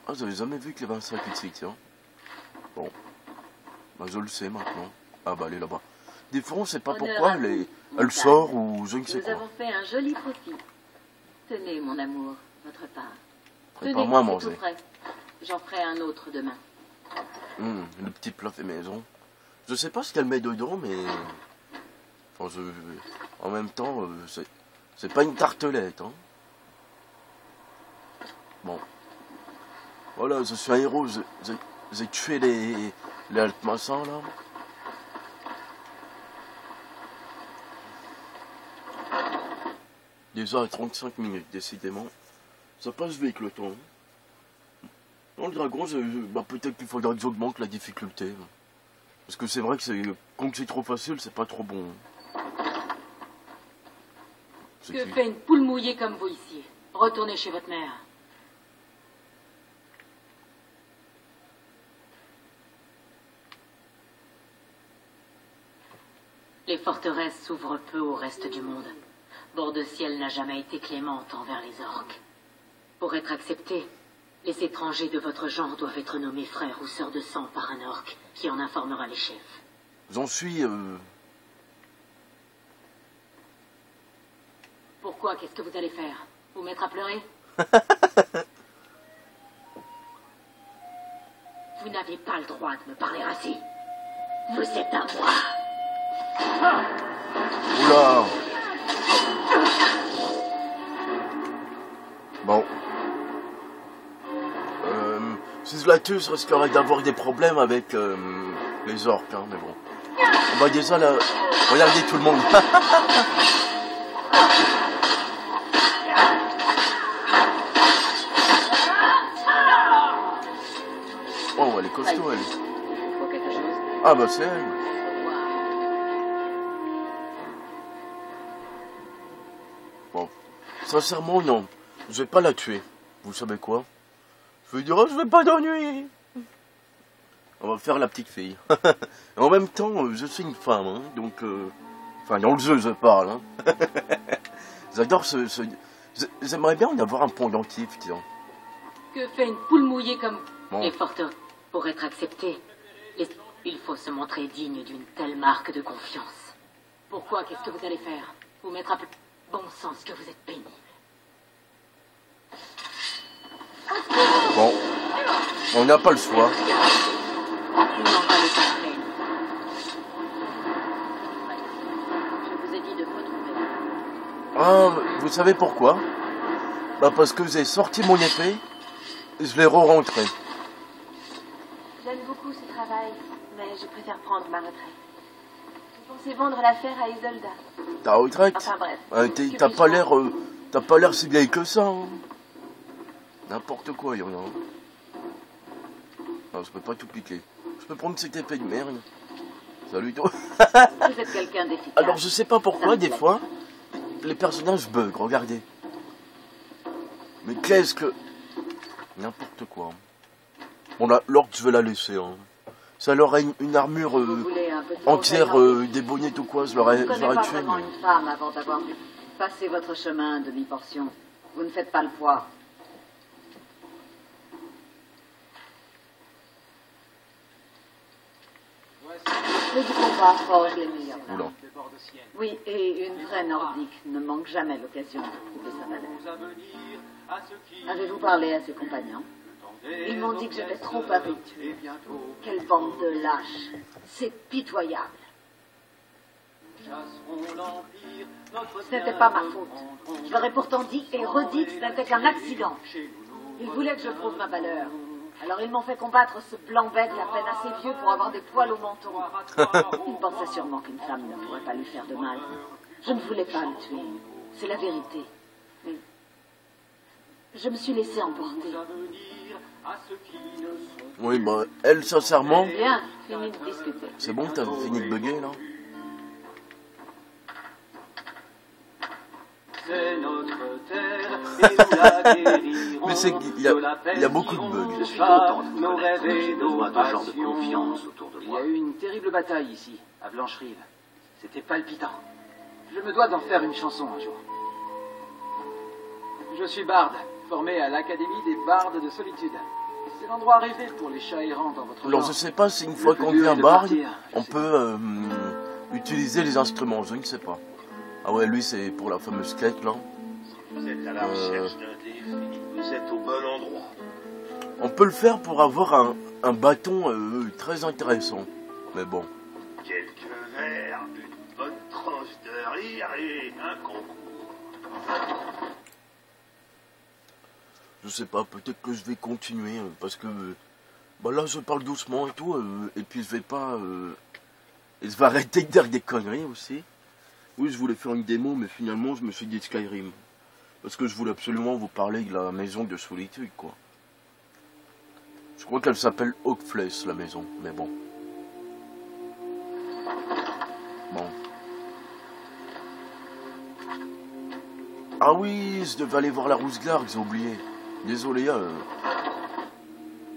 Ah, j'avais jamais vu qu'il y avait un sac ici, tiens. Bon. Bah, je le sais maintenant. Ah, bah, elle est là-bas. Des fois, on sait pas pourquoi elle sort ou je ne sais quoi. Nous avons fait un joli profit. Tenez, mon amour, votre part. Prépare-moi à manger. J'en ferai un autre demain. Le petit plat fait maison. Je sais pas ce qu'elle met dedans, mais... Enfin, en même temps, c'est pas une tartelette, hein. Bon. Voilà, je suis un héros, j'ai tué les Altmassins, là. Déjà à 35 minutes, décidément. Ça passe vite le temps. Dans le dragon, bah, peut-être qu'il faudra que j'augmente la difficulté. Parce que c'est vrai que quand c'est trop facile, c'est pas trop bon. Que fait une poule mouillée comme vous ici? Retournez chez votre mère. Les forteresses s'ouvrent peu au reste du monde. Bord-de-Ciel n'a jamais été clémente envers les orques. Pour être accepté, les étrangers de votre genre doivent être nommés frères ou sœurs de sang par un orc, qui en informera les chefs. J'en suis... Pourquoi? Qu'est-ce que vous allez faire? Vous mettre à pleurer? Vous n'avez pas le droit de me parler ainsi. Vous êtes à moi. Oula. Bon. Si je la tue, je risquerais d'avoir des problèmes avec les orques, hein, mais bon. On va déjà là... Regardez tout le monde. Oh, elle est costaud, elle. Faut quelque chose? Ah bah c'est elle. Bon. Sincèrement, non. Je vais pas la tuer. Vous savez quoi? Je vais dire, oh, je vais pas d'ennui. On va faire la petite fille. En même temps, je suis une femme, hein, donc... Enfin, dans le jeu, je parle. Hein. J'adore J'aimerais bien en avoir un pendentif, tiens. Que fait une poule mouillée comme... Bon. Les forteresses, pour être accepté, il faut se montrer digne d'une telle marque de confiance. Pourquoi? Qu'est-ce que vous allez faire? Vous mettre à bon sens que vous êtes pénible. Bon. On n'a pas le choix. Vous n'en valez pas la peine. Je vous ai dit de me retrouver. Ah, vous savez pourquoi? Bah parce que j'ai sorti mon épée et je l'ai re-rentré. J'aime beaucoup ce travail, mais je préfère prendre ma retraite. Je pensais vendre l'affaire à Isolda. Ta retraite? Enfin bref. T'as pas l'air si vieille que ça. Hein. N'importe quoi, il y en a. Non, je peux pas tout piquer. Je peux prendre cette épée de merde. Salut toi. Vous êtes quelqu'un d'efficace. Alors je sais pas pourquoi, des fois, les personnages bug, regardez. Mais qu'est-ce que... N'importe quoi. Bon là, l'orque, je vais la laisser. Hein. Ça leur a une armure entière débonnette ou quoi, je l'aurais tué. Vous ne connaissez pas vraiment une femme avant d'avoir vu passer votre chemin demi-portion. Vous ne faites pas le poids. Le du combat forge les meilleurs. Oula. Oui, et une vraie nordique ne manque jamais l'occasion de prouver sa valeur. Avez-vous parlé à ses compagnons? Ils m'ont dit que j'étais trop habituée. Quelle bande de lâches. C'est pitoyable. Ce n'était pas ma faute. Je leur ai pourtant dit et redit que ce n'était qu'un accident. Ils voulaient que je prouve ma valeur. Alors ils m'ont fait combattre ce blanc-bec à peine assez vieux pour avoir des poils au menton. Ils pensaient sûrement qu'une femme ne pourrait pas lui faire de mal. Je ne voulais pas le tuer. C'est la vérité. Mais je me suis laissée emporter. Oui, bah, elle, sincèrement... Bien, fini de discuter. C'est bon, t'as fini de bugger, là? C'est notre terre et nous la guérirons. Mais c'est qu'il y a beaucoup de bugs. Je suis content de vous connaître. J'ai besoin de genre de confiance autour de Il y moi. a eu une terrible bataille ici, à Blancherive. C'était palpitant. Je me dois d'en faire une chanson un jour. Je suis barde, formé à l'Académie des bardes de solitude. C'est l'endroit rêvé pour les chats errants dans votre Alors genre. je sais pas si une fois Le plus qu'on dur devient est de barde, partir, on peut utiliser les instruments, je ne sais pas. Ah ouais, lui c'est pour la fameuse quête là. Vous êtes à la recherche d'un défi, vous êtes au bon endroit. On peut le faire pour avoir un bâton très intéressant. Mais bon, verre, une bonne tranche de rire et un concours. Je sais pas, peut-être que je vais continuer, parce que bah là je parle doucement et tout, et puis je vais pas... et je vais arrêter de dire des conneries aussi. Oui, je voulais faire une démo, mais finalement je me suis dit Skyrim. Parce que je voulais absolument vous parler de la maison de solitude, quoi. Je crois qu'elle s'appelle Oakflesh, la maison, mais bon. Bon. Ah oui, je devais aller voir la Rousse-Glargue, j'ai oublié. Désolé,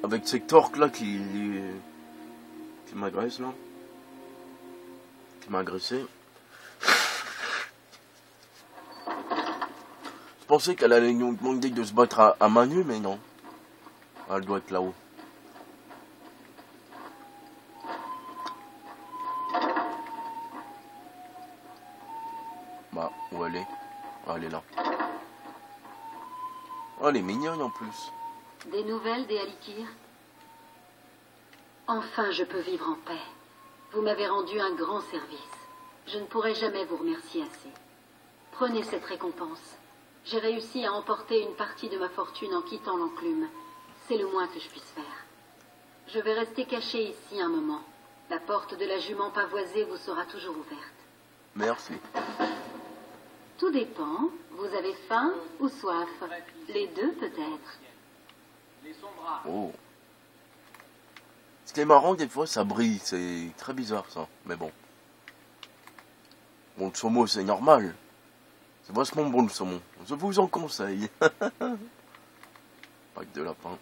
avec ces torques là qui m'agressent là. Qui m'a agressé. Je pensais qu'elle allait nous demander de se battre à main nue, mais non. Elle doit être là-haut. Bah, où elle est? Ah, elle est là. Oh, elle est mignonne en plus. Des nouvelles des Alikir? Enfin, je peux vivre en paix. Vous m'avez rendu un grand service. Je ne pourrai jamais vous remercier assez. Prenez cette récompense. J'ai réussi à emporter une partie de ma fortune en quittant l'enclume. C'est le moins que je puisse faire. Je vais rester caché ici un moment. La porte de la jument pavoisée vous sera toujours ouverte. Merci. Tout dépend. Vous avez faim ou soif? Les deux peut-être. Oh. Ce qui est marrant, des fois, ça brille. C'est très bizarre, ça. Mais bon. Bon, le saumon, c'est normal. C'est vachement bon, le saumon. Je vous en conseille. Pas que de lapin.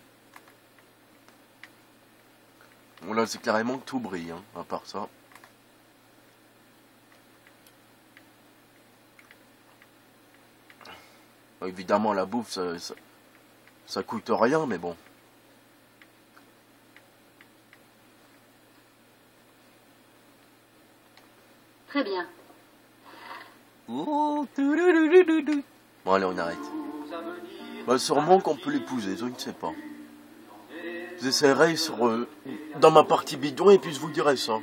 Bon, là, c'est carrément que tout brille, hein, à part ça. Évidemment, la bouffe, ça coûte rien, mais bon. Très bien. Bon, allez, on arrête. Bah, sûrement qu'on peut l'épouser, je ne sais pas. J'essaierai dans ma partie bidon et puis je vous dirai ça.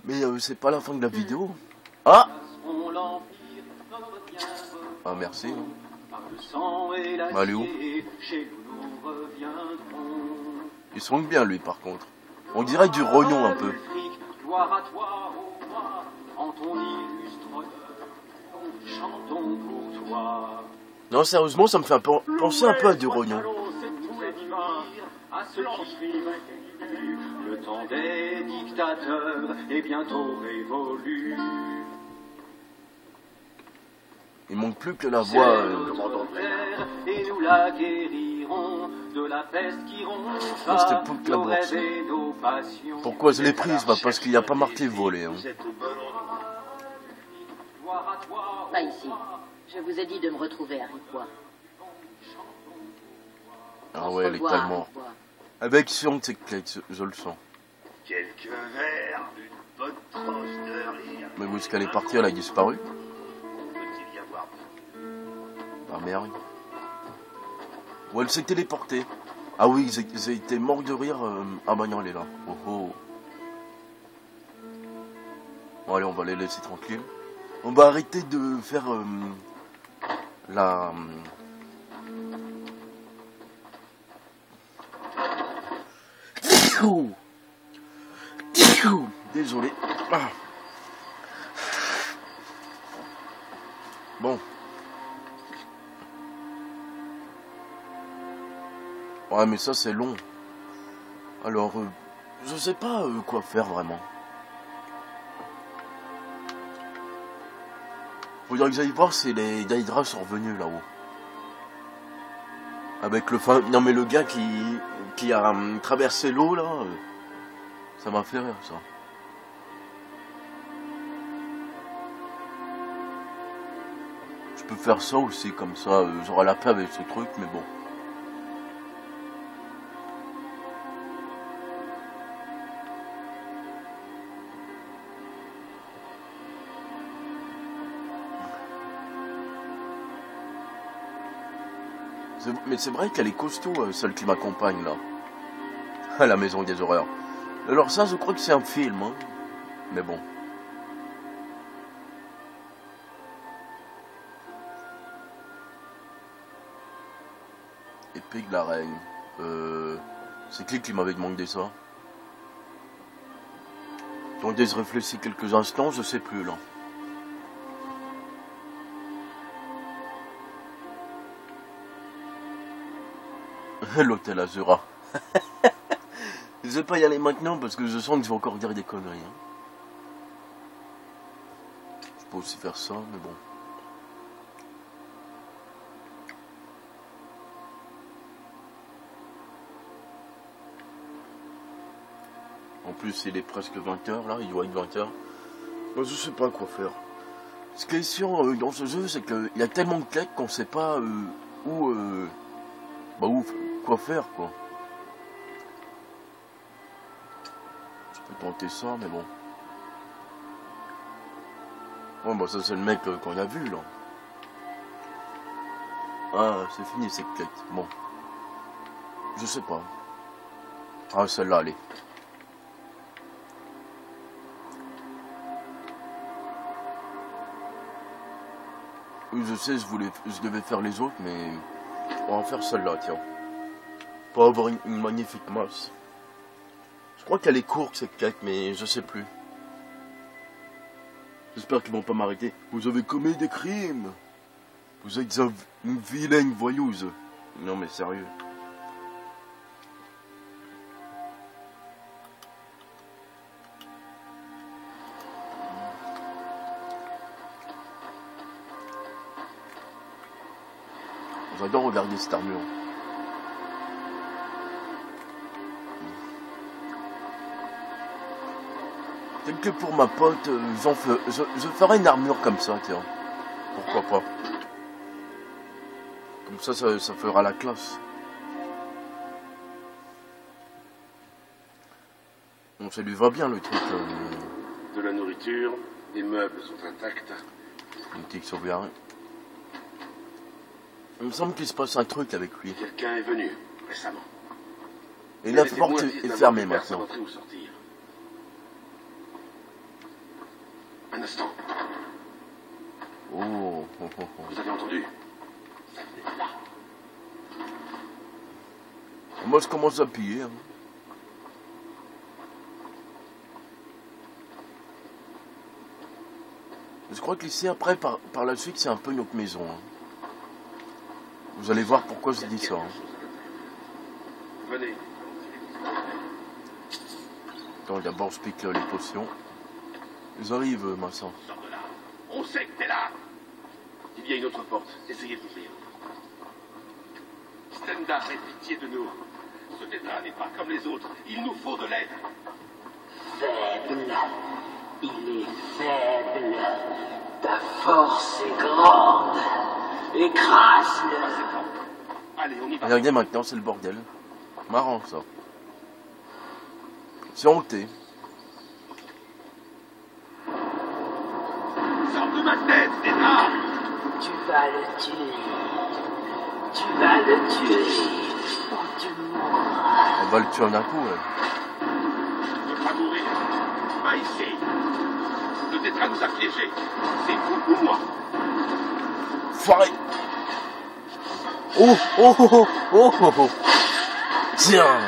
Mais c'est pas la fin de la vidéo. Ah! Ah, merci. Allez où? Il sonne bien, lui, par contre. On dirait du rognon, un peu. Non, sérieusement, ça me fait penser un peu à du rognon. Le temps des dictateurs est bientôt révolu. Il manque plus que la voix. Et nous la guérirons de la peste qui ronge C'était pour que la bourse. Pourquoi je l'ai prise? Bah, parce qu'il n'y a pas marqué voler. Hein. Pas ici. Je vous ai dit de me retrouver à Ripois. Ah ouais, elle est tellement... Avec Sion, c'est clair, je le sens. Quelques verres, une bonne tranche de rire. Mais où est-ce qu'elle est partie? Elle a disparu? Peut-il y avoir... Ah merde. Ou elle s'est téléportée. Ah oui, j'ai été mort de rire. Ah bah non, elle est là. Oh oh. Bon, allez, on va les laisser tranquilles. On va arrêter de faire la... Désolé. Ah. Bon. Ouais, mais ça c'est long. Alors, je sais pas quoi faire vraiment. Faudrait que j'aille voir si les Daedra sont revenus là-haut. Avec le non mais le gars qui a traversé l'eau là, ça m'a fait rire ça. Je peux faire ça aussi comme ça, j'aurai la paix avec ce truc, mais bon. Mais c'est vrai qu'elle est costaud, celle qui m'accompagne là. À la maison des horreurs. Alors ça, je crois que c'est un film, hein. Mais bon. épée de la reine. C'est qui m'avait demandé ça? Attendez, je réfléchis quelques instants, je sais plus là. L'hôtel Azura. Je vais pas y aller maintenant parce que je sens que je vais encore dire des conneries. Hein. Je peux aussi faire ça, mais bon. En plus, il est presque 20h là, il doit être 20h. Moi, je sais pas quoi faire. Ce qui est sûr dans ce jeu, c'est qu'il y a tellement de quêtes qu'on sait pas quoi faire quoi. Je peux tenter ça, mais bon. Ouais, bah ça c'est le mec qu'on a vu là. Ah, c'est fini cette quête. Bon. Je sais pas. Ah, celle-là, allez. Oui, je sais, je devais faire les autres, mais on va faire celle-là, tiens. Pour avoir une magnifique masse. Je crois qu'elle est courte cette quête, mais je sais plus. J'espère qu'ils vont pas m'arrêter. Vous avez commis des crimes. Vous êtes une vilaine voyeuse. Non mais sérieux. J'adore regarder cette armure. Peut-être que pour ma pote, je ferai une armure comme ça, tiens. Pourquoi pas. Comme ça fera la classe. Bon, ça lui va bien le truc. De la nourriture, les meubles sont intacts. Une petite sauvegarde. Il me semble qu'il se passe un truc avec lui. Quelqu'un est venu récemment. Et la porte est fermée maintenant. Un instant. Oh. Vous avez entendu? Ça venait de là. Moi je commence à piller. Hein. Je crois qu'ici après, par la suite, c'est un peu notre maison. Hein. Vous allez voir pourquoi je dis ça. Hein. Venez. Attends, d'abord je pique les potions. Ils arrivent, Vincent. Sors de là. On sait que t'es là. Il y a une autre porte. Essayez d'ouvrir. Stendar, aie pitié de nous. Ce tétra n'est pas comme les autres. Il nous faut de l'aide. Faible. Il est faible. Ta force est grande. Écrase-le. Allez, on y va. Regardez maintenant, c'est le bordel. Marrant ça. C'est honté. Sors de ma tête, tétra. Tu vas le tuer. Tu vas le tuer. Ou tu mourras. On va le tuer en un coup, ouais. Ne pas mourir. Pas ici. Le tétra nous a piégés. C'est vous ou moi. Foiré. Oh. Tiens.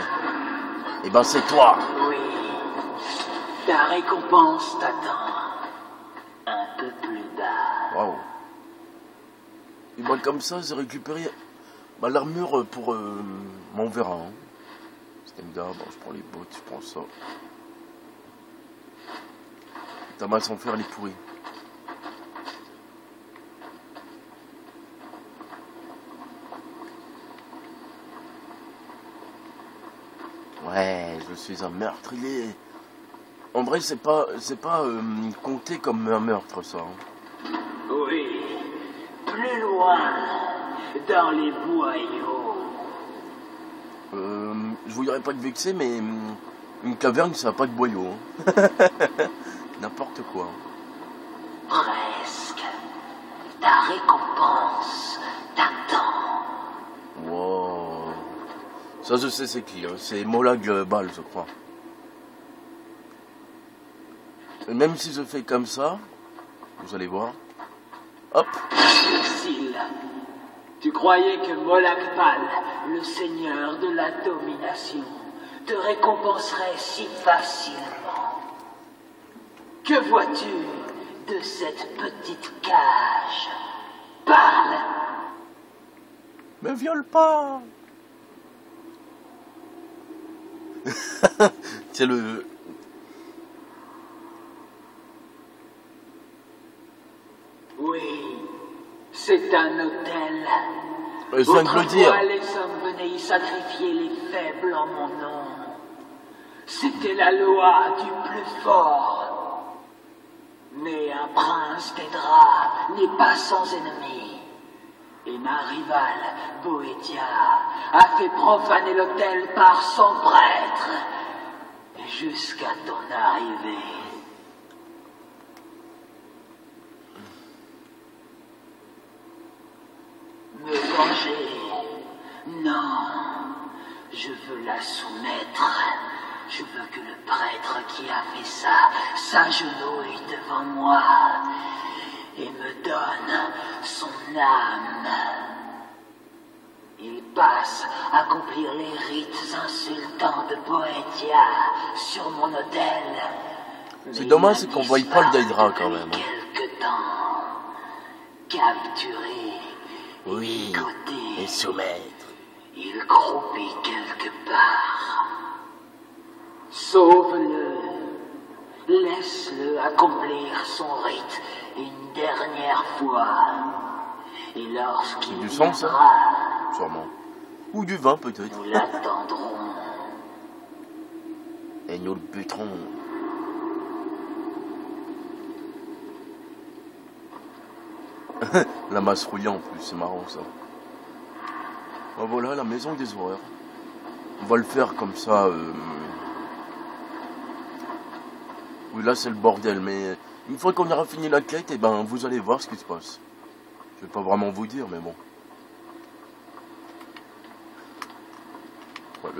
Eh ben c'est toi. Oui. Ta récompense t'attend. Un peu plus bas. Waouh. Et ben comme ça, j'ai récupéré l'armure pour mon verra. Hein. Stendar, bon, je prends les bottes, je prends ça. Ta main sans faire les pourris. Ouais, je suis un meurtrier. En vrai, c'est pas compté comme un meurtre, ça. Hein. Oui, plus loin, dans les boyaux. Je voudrais pas te vexer, mais une caverne, ça n'a pas de boyaux. Hein. N'importe quoi. Presque. Ta récompense t'attend. Wow. Ça, je sais c'est qui. Hein. C'est Molag Bal, je crois. Et même si je fais comme ça, vous allez voir. Hop. Difficile. Tu croyais que Molakbal, le seigneur de la domination, te récompenserait si facilement? Que vois-tu de cette petite cage? Parle! Me viole pas. C'est le... Oui, c'est un hôtel. Je viens de le dire. Autrefois, les hommes venaient y sacrifier les faibles en mon nom. C'était la loi du plus fort. Mais un prince des draps n'est pas sans ennemi. Et ma rivale, Boétia, a fait profaner l'autel par son prêtre. Jusqu'à ton arrivée. Me venger? Non. Je veux la soumettre. Je veux que le prêtre qui a fait ça s'agenouille devant moi et me donne son âme. Il passe accomplir les rites insultants de Boétia sur mon autel. C'est dommage, c'est qu'on voit pas le Daedra quand même. Quelque temps, capturé, oui, et soumettre. Il croupit quelque part. Sauve-le. Laisse-le accomplir son rite une dernière fois. Et lorsqu'il du sang, ça? viendra, Sûrement. Ou du vin, peut-être. nous l'attendrons. Et nous le buterons. La masse rouillée en plus, c'est marrant ça. Ben voilà, la maison des horreurs. On va le faire comme ça. Oui, là c'est le bordel, mais une fois qu'on aura fini la quête, et ben vous allez voir ce qui se passe. Je vais pas vraiment vous dire, mais bon. Ouais,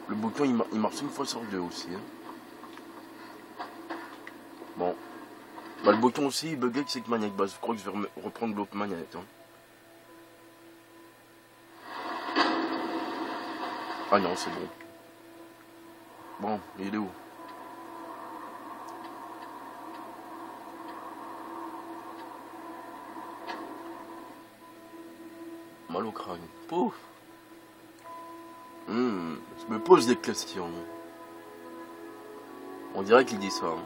le bouton il marche une fois sur deux aussi. Hein. Bon. Bah, le bouton aussi il buguait avec cette manette. Bah, je crois que je vais reprendre l'autre manette. Hein. Ah non, c'est bon. Bon, il est où? Mal au crâne. Pouf. Je me pose des questions. On dirait qu'il dit ça. Hein.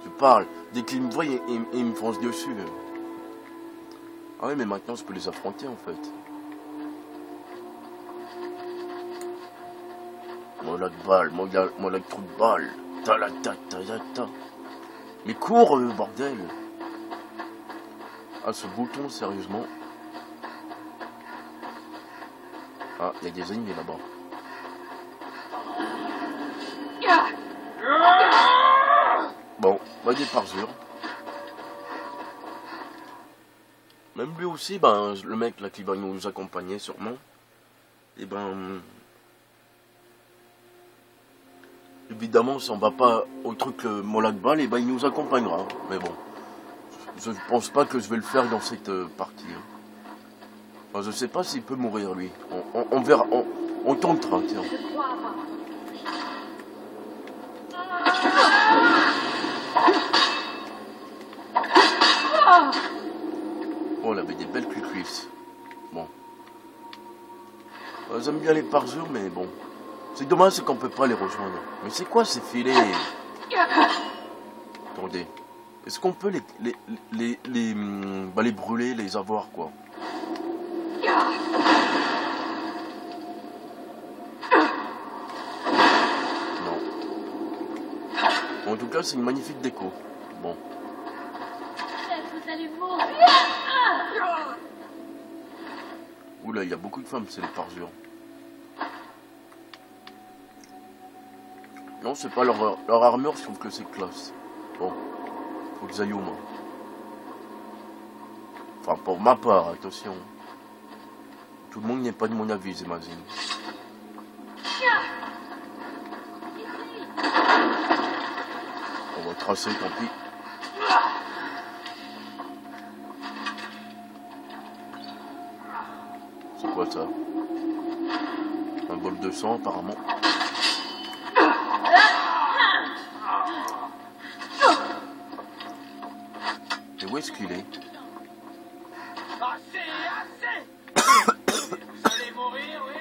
Je parle. Dès qu'il me voit, il me fonce dessus. Ah oui, mais maintenant je peux les affronter en fait. Molak balle, molak trou de balle. Ta. Mais cours, bordel. Ah, ce bouton, sérieusement. Ah, il y a des ennemis là-bas. Bon, va des parjures. Même lui aussi, ben, le mec là qui va nous accompagner sûrement. Et ben... Évidemment, si on va pas au truc Molak Bal, et ben il nous accompagnera. Mais bon, je pense pas que je vais le faire dans cette partie. Hein. Enfin, je sais pas s'il peut mourir lui. On verra, on tentera, tiens. Oh, il avait des belles cuisses. Bon. J'aime bien les parjures, mais bon. C'est dommage, c'est qu'on peut pas les rejoindre. Mais c'est quoi ces filets? Attendez. Est-ce qu'on peut les brûler, les avoir, quoi? Non. En tout cas, c'est une magnifique déco. Bon. Oula, il y a beaucoup de femmes, c'est les parjures. Non, c'est pas leur armure, je trouve que c'est classe. Bon, faut que j'aille au moins. Enfin, pour ma part, attention. Tout le monde n'est pas de mon avis, j'imagine. On va tracé, tant pis. C'est quoi ça? Un bol de sang apparemment. Et où est-ce qu'il est? Vous allez mourir, oui?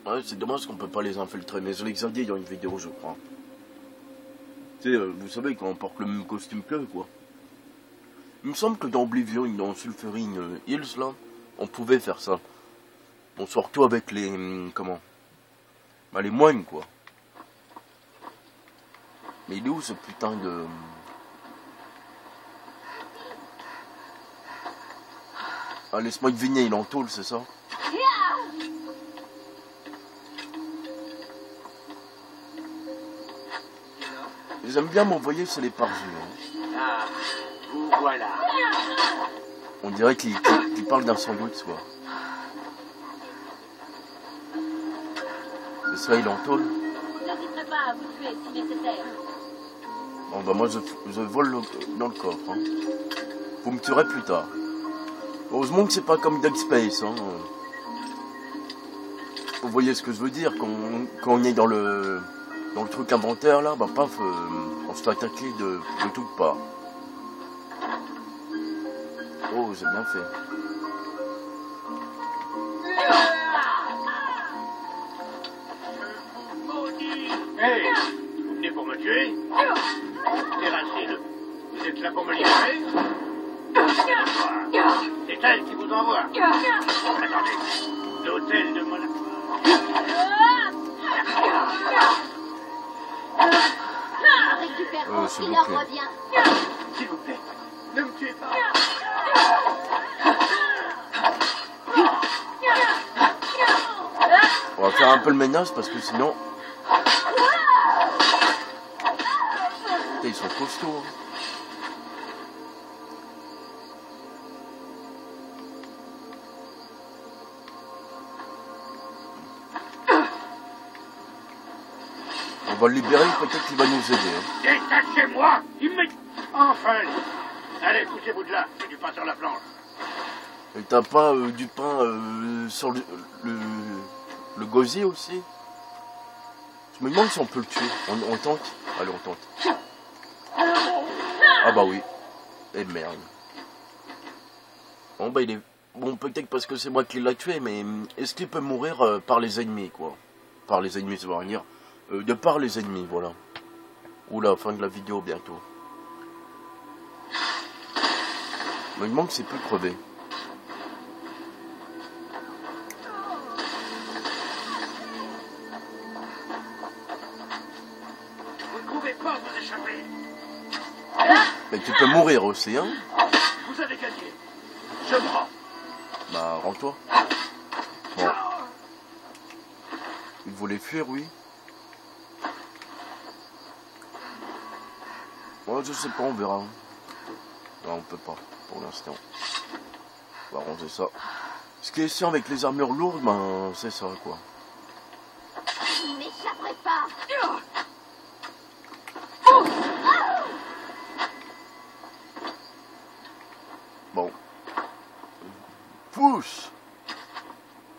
Ouais, c'est dommage qu'on peut pas les infiltrer, mais je les ai dit dans une vidéo, je crois. Tu sais, vous savez, quand on porte le même costume qu'eux, quoi. Il me semble que dans Oblivion, dans Sulfurine Hills, là, on pouvait faire ça. Bon, surtout avec les... comment? Bah, les moines, quoi. Mais il est où ce putain de... Ah, laisse-moi deviner, il en tôle, c'est ça? J'aime bien m'envoyer sur les parjus. Hein. Ah, vous voilà. On dirait qu'il parle d'un sandwich, quoi. C'est ça, il en tôle. N'hésiterai pas à vous tuer si nécessaire. Bon, bah moi, je vole dans le coffre. Hein. Vous me tuerez plus tard. Heureusement que c'est pas comme Dead Space. Hein. Vous voyez ce que je veux dire, quand on est dans le truc inventaire, là, bah paf, on se fait attaquer de toutes parts. Oh, j'ai bien fait. Hey, vous venez pour me tuer? Terracine, vous êtes là pour me libérer? C'est elle qui vous envoie. Attendez, l'hôtel de Monaco. Récupère s'il il vous leur plaît. revient. S'il vous plaît, ne me tuez pas. On va faire un peu le ménage parce que sinon... Putain, ils sont costauds. Hein. On va le libérer, peut-être qu'il va nous aider. Hein. Détachez-moi immédiatement. Enfin. Allez, poussez-vous de là. C'est du pain sur la planche. Et t'as pas du pain sur le gosier aussi? Je me demande si on peut le tuer. On tente? Allez, on tente. Ah bah oui. Et merde. Bon bah il est... Bon, peut-être parce que c'est moi qui l'a tué, mais est-ce qu'il peut mourir par les ennemis, quoi? Par les ennemis, ça veut dire... de par les ennemis, voilà. Oula, fin de la vidéo bientôt. Je me demande s'il peut crever. Vous ne pouvez pas vous échapper. Mais tu peux mourir aussi, hein? Vous avez gagné. Je me rends. Bah, rends-toi. Bon. Il voulait fuir, oui. Ouais, je sais pas, on verra. Non, on peut pas, pour l'instant. On va ranger ça. Ce qui est sûr avec les armures lourdes, ben, c'est ça, quoi. Je ne m'échapperai pas. Bon. Pousse!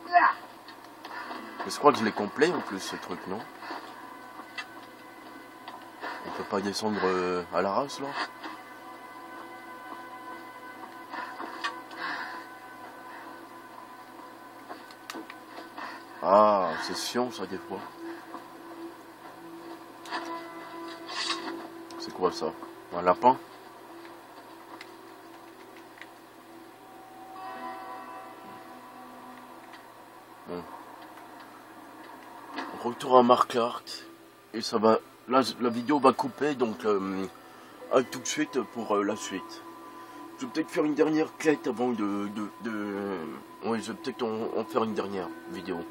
Mais je crois que je l'ai complet, en plus, ce truc, non? On peut pas descendre à la race, là? Ah, c'est chiant, ça, des fois. C'est quoi, ça? Un lapin? Bon. Retour à Markarth. Et ça va... Là, la vidéo va couper, donc à tout de suite pour la suite. Je vais peut-être faire une dernière quête avant de... Oui, je vais peut-être en faire une dernière vidéo.